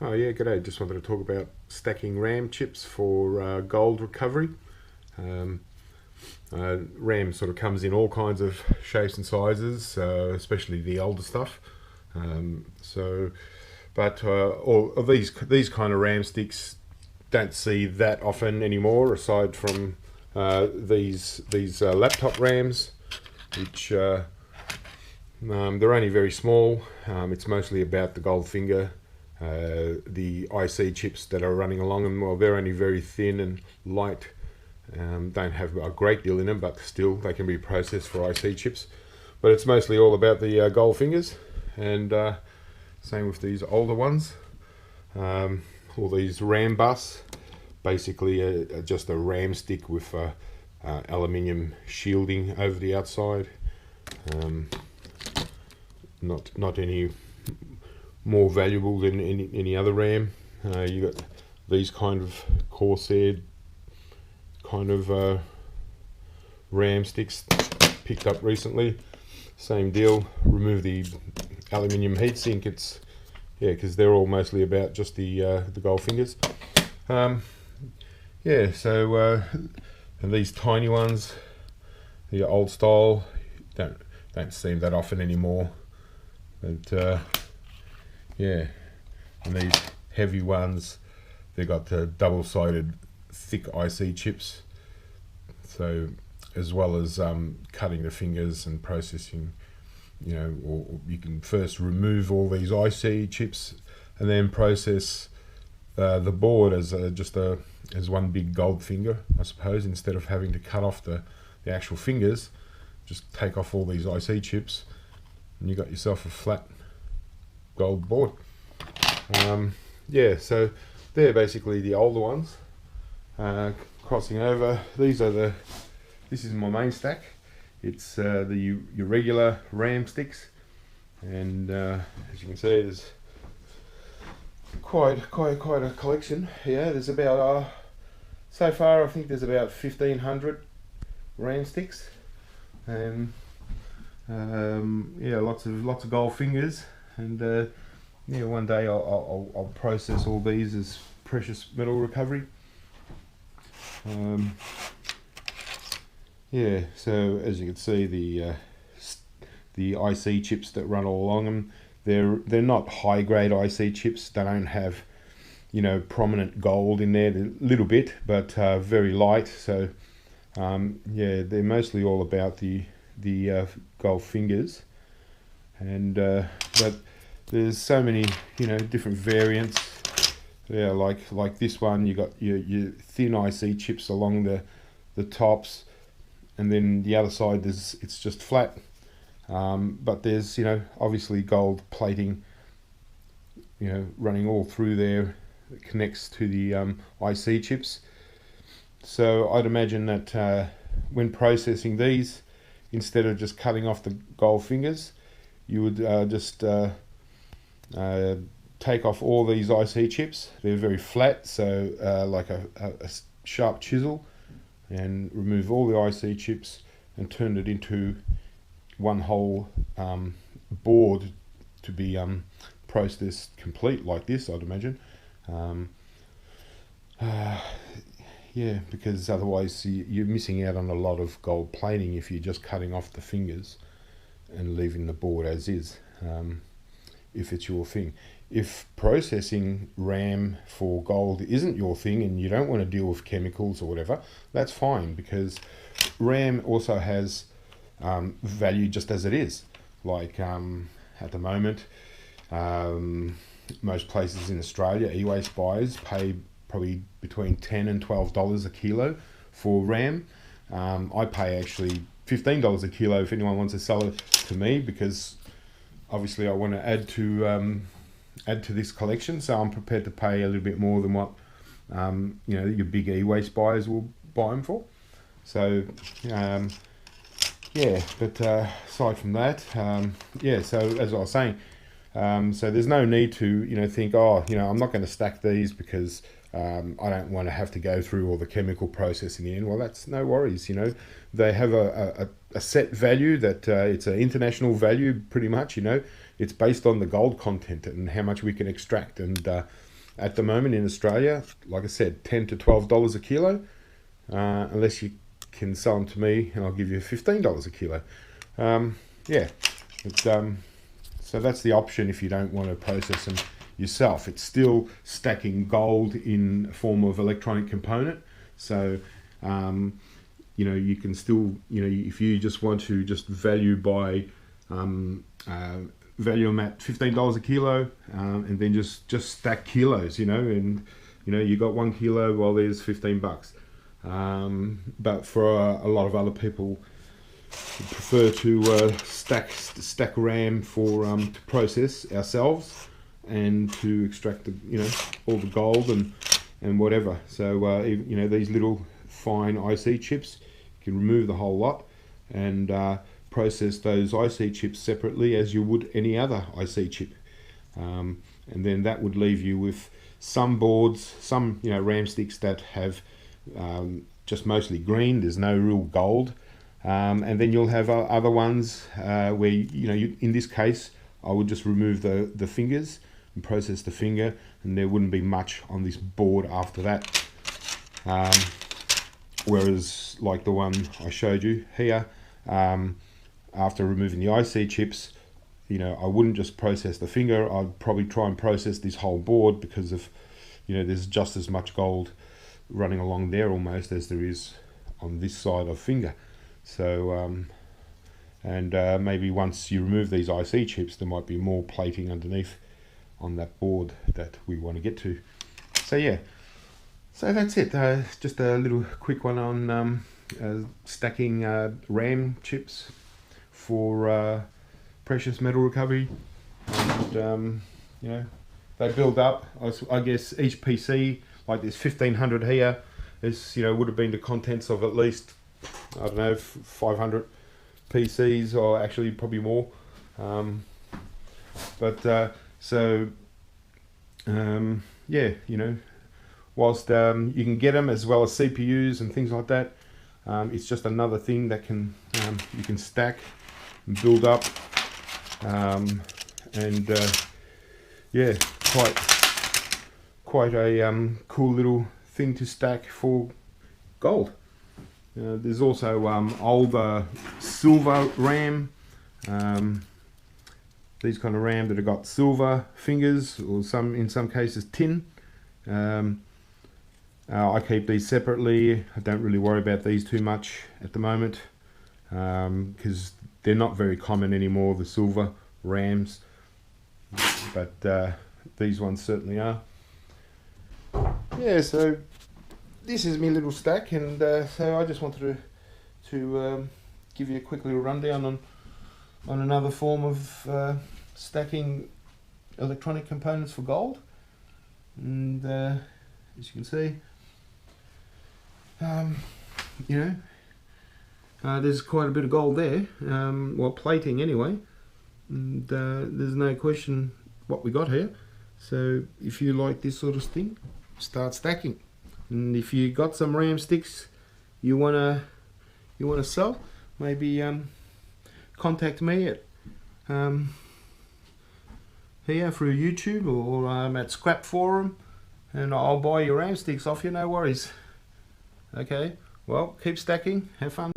Oh yeah, g'day. Just wanted to talk about stacking RAM chips for gold recovery. Um, RAM sort of comes in all kinds of shapes and sizes, especially the older stuff. All of these kind of RAM sticks don't see that often anymore, aside from these laptop RAMs, which they're only very small. It's mostly about the Goldfinger. The IC chips that are running along them, well, they're only very thin and light. Don't have a great deal in them, but still they can be processed for IC chips. But it's mostly all about the Goldfingers, and same with these older ones. All these RAM bus, basically just a RAM stick with aluminium shielding over the outside. Um, not any more valuable than any other RAM. You got these kind of Corsair kind of RAM sticks picked up recently. Same deal. Remove the aluminium heatsink. It's because they're all mostly about just the Goldfingers. And these tiny ones, the old style, don't seem that often anymore. But and these heavy ones, they've got the double-sided thick IC chips, so as well as cutting the fingers and processing, or you can first remove all these IC chips and then process the board as as one big gold finger, I suppose, instead of having to cut off the actual fingers. Just take off all these IC chips and you got yourself a flat gold board. So they're basically the older ones. Crossing over, this is my main stack. It's your regular RAM sticks, and as you can see, there's quite a collection. There's about so far I think there's about 1,500 RAM sticks, and lots of gold fingers, and one day I'll process all these as precious metal recovery. So as you can see, the IC chips that run all along them, they're not high grade IC chips. They don't have prominent gold in there. They're a little bit, but very light. So they're mostly all about the gold fingers, and but there's so many different variants. Like this one, you got your thin IC chips along the tops, and then the other side it's just flat. But there's obviously gold plating running all through there that connects to the IC chips. So I'd imagine that when processing these, instead of just cutting off the gold fingers, you would just take off all these IC chips. They're very flat, so like a sharp chisel, and remove all the IC chips and turn it into one whole board to be processed complete like this, I'd imagine. Because otherwise you're missing out on a lot of gold plating if you're just cutting off the fingers and leaving the board as is, if it's your thing. If processing RAM for gold isn't your thing and you don't want to deal with chemicals or whatever, that's fine, because RAM also has value just as it is. Like at the moment, most places in Australia, e-waste buyers pay probably between $10 and $12 a kilo for RAM. I pay actually $15 a kilo if anyone wants to sell it to me, because obviously I want to add to this collection, so I'm prepared to pay a little bit more than what your big e-waste buyers will buy them for. So but aside from that, so as I was saying, so there's no need to think, I'm not going to stack these because I don't want to have to go through all the chemical process in the end. Well, that's no worries. They have a set value that it's an international value, pretty much. It's based on the gold content and how much we can extract, and at the moment in Australia, like I said, $10 to $12 a kilo, unless you can sell them to me and I'll give you $15 a kilo. Yeah, so that's the option if you don't want to process them yourself. It's still stacking gold in a form of electronic component. So, you know, you can still, you know, if you just want to just value by, value them at $15 a kilo, and then just stack kilos, you know, and you know you got 1 kilo, well there's $15. But for a lot of other people, prefer to stack RAM for to process ourselves and to extract the, you know, all the gold and whatever. So you know, these little fine IC chips, you can remove the whole lot and process those IC chips separately as you would any other IC chip, and then that would leave you with some boards, some, you know, RAM sticks that have just mostly green, there's no real gold, and then you'll have other ones where, you know, in this case I would just remove the fingers and process the finger, and there wouldn't be much on this board after that. Whereas like the one I showed you here, after removing the IC chips, you know, I wouldn't just process the finger, I'd probably try and process this whole board, because of, you know, there's just as much gold running along there almost as there is on this side of finger. So maybe once you remove these IC chips, there might be more plating underneath on that board that we want to get to. So yeah, so that's it. Just a little quick one on stacking RAM chips for precious metal recovery. And you know, they build up. I guess each PC, like this 1500 here, is, you know, would have been the contents of at least, I don't know, 500 PCs, or actually probably more. Yeah, you know, whilst you can get them as well as CPUs and things like that, it's just another thing that can you can stack and build up, and yeah, quite a cool little thing to stack for gold. There's also older silver RAM, these kind of RAM that have got silver fingers, or in some cases tin. I keep these separately. I don't really worry about these too much at the moment, because they're not very common anymore, the silver RAMs, but these ones certainly are. Yeah, so this is my little stack, and so I just wanted to give you a quick little rundown on another form of stacking electronic components for gold. And as you can see, you know, there's quite a bit of gold there, well, plating anyway, and there's no question what we got here. So if you like this sort of thing, start stacking. And if you got some RAM sticks you wanna sell, maybe contact me at here through YouTube, or at Scrap Forum, and I'll buy your RAM sticks off you, no worries. Okay, well, keep stacking, have fun.